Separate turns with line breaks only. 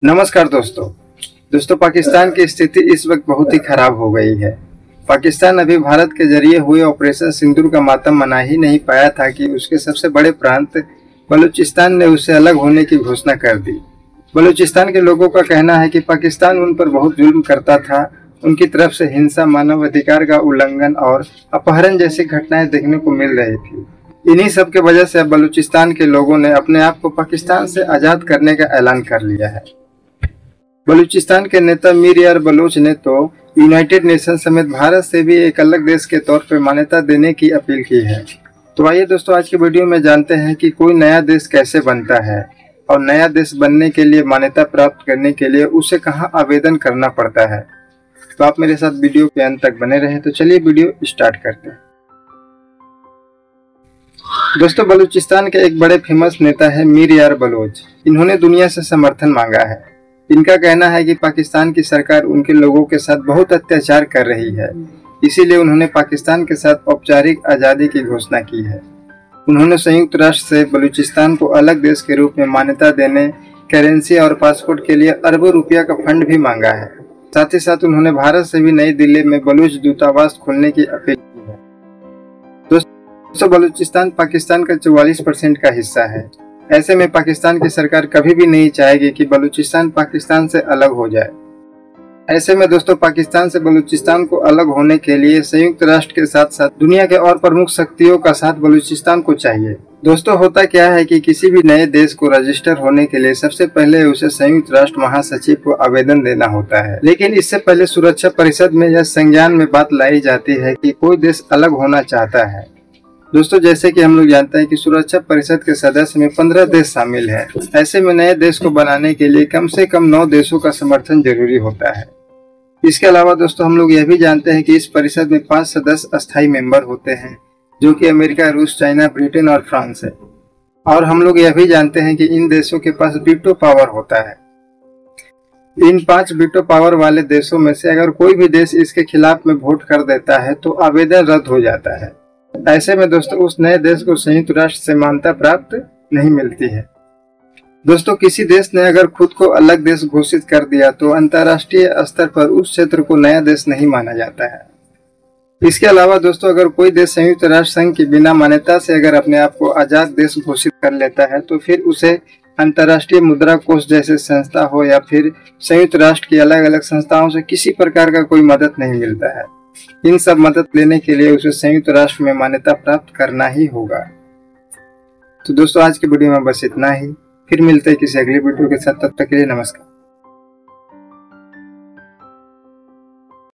नमस्कार दोस्तों पाकिस्तान की स्थिति इस वक्त बहुत ही खराब हो गई है। पाकिस्तान अभी भारत के जरिए हुए ऑपरेशन सिंदूर का मातम मना ही नहीं पाया था कि उसके सबसे बड़े प्रांत बलूचिस्तान ने उससे अलग होने की घोषणा कर दी। बलूचिस्तान के लोगों का कहना है कि पाकिस्तान उन पर बहुत जुल्म करता था। उनकी तरफ से हिंसा, मानवाधिकार का उल्लंघन और अपहरण जैसी घटनाएं देखने को मिल रही थी। इन्हीं सब के वजह से अब बलूचिस्तान के लोगों ने अपने आप को पाकिस्तान से आजाद करने का ऐलान कर लिया है। बलूचिस्तान के नेता मीर यार बलोच ने तो यूनाइटेड नेशन समेत भारत से भी एक अलग देश के तौर पर मान्यता देने की अपील की है। तो आइए दोस्तों, आज की वीडियो में जानते हैं कि कोई नया देश कैसे बनता है और नया देश बनने के लिए, मान्यता प्राप्त करने के लिए उसे कहां आवेदन करना पड़ता है। तो आप मेरे साथ वीडियो के अंत तक बने रहें। तो चलिए वीडियो स्टार्ट करते हैं। दोस्तों, बलूचिस्तान के एक बड़े फेमस नेता है मीर यार बलोच। इन्होंने दुनिया से समर्थन मांगा है। इनका कहना है कि पाकिस्तान की सरकार उनके लोगों के साथ बहुत अत्याचार कर रही है, इसीलिए उन्होंने पाकिस्तान के साथ औपचारिक आज़ादी की घोषणा की है। उन्होंने संयुक्त राष्ट्र से बलूचिस्तान को अलग देश के रूप में मान्यता देने, करेंसी और पासपोर्ट के लिए अरबों रुपया का फंड भी मांगा है। साथ ही साथ उन्होंने भारत से भी नई दिल्ली में बलूच दूतावास खोलने की अपील की है। दोस्तों, बलूचिस्तान पाकिस्तान का 44% का हिस्सा है। ऐसे में पाकिस्तान की सरकार कभी भी नहीं चाहेगी कि बलूचिस्तान पाकिस्तान से अलग हो जाए। ऐसे में दोस्तों, पाकिस्तान से बलूचिस्तान को अलग होने के लिए संयुक्त राष्ट्र के साथ साथ दुनिया के और प्रमुख शक्तियों का साथ बलूचिस्तान को चाहिए। दोस्तों, होता क्या है कि किसी भी नए देश को रजिस्टर होने के लिए सबसे पहले उसे संयुक्त राष्ट्र महासचिव को आवेदन देना होता है। लेकिन इससे पहले सुरक्षा परिषद में यह संज्ञान में बात लाई जाती है कि कोई देश अलग होना चाहता है। दोस्तों, जैसे कि हम लोग जानते हैं कि सुरक्षा परिषद के सदस्य में 15 देश शामिल हैं। ऐसे में नए देश को बनाने के लिए कम से कम 9 देशों का समर्थन जरूरी होता है। इसके अलावा दोस्तों, हम लोग यह भी जानते हैं कि इस परिषद में 5 सदस्य अस्थायी मेंबर होते हैं, जो कि अमेरिका, रूस, चाइना, ब्रिटेन और फ्रांस है। और हम लोग यह भी जानते हैं कि इन देशों के पास वीटो पावर होता है। इन 5 वीटो पावर वाले देशों में से अगर कोई भी देश इसके खिलाफ में वोट कर देता है तो आवेदन रद्द हो जाता है। ऐसे में दोस्तों, उस नए देश को संयुक्त राष्ट्र से मान्यता प्राप्त नहीं मिलती है। दोस्तों, किसी देश ने अगर खुद को अलग देश घोषित कर दिया तो अंतर्राष्ट्रीय स्तर पर उस क्षेत्र को नया देश नहीं माना जाता है। इसके अलावा दोस्तों, अगर कोई देश संयुक्त राष्ट्र संघ की बिना मान्यता से अगर अपने आप को आजाद देश घोषित कर लेता है तो फिर उसे अंतर्राष्ट्रीय मुद्रा कोष जैसे संस्था हो या फिर संयुक्त राष्ट्र की अलग अलग संस्थाओं से किसी प्रकार का कोई मदद नहीं मिलता है। इन सब मदद लेने के लिए उसे संयुक्त राष्ट्र में मान्यता प्राप्त करना ही होगा। तो दोस्तों, आज की वीडियो में बस इतना ही। फिर मिलते हैं किसी अगली वीडियो के साथ। तब तक के लिए नमस्कार।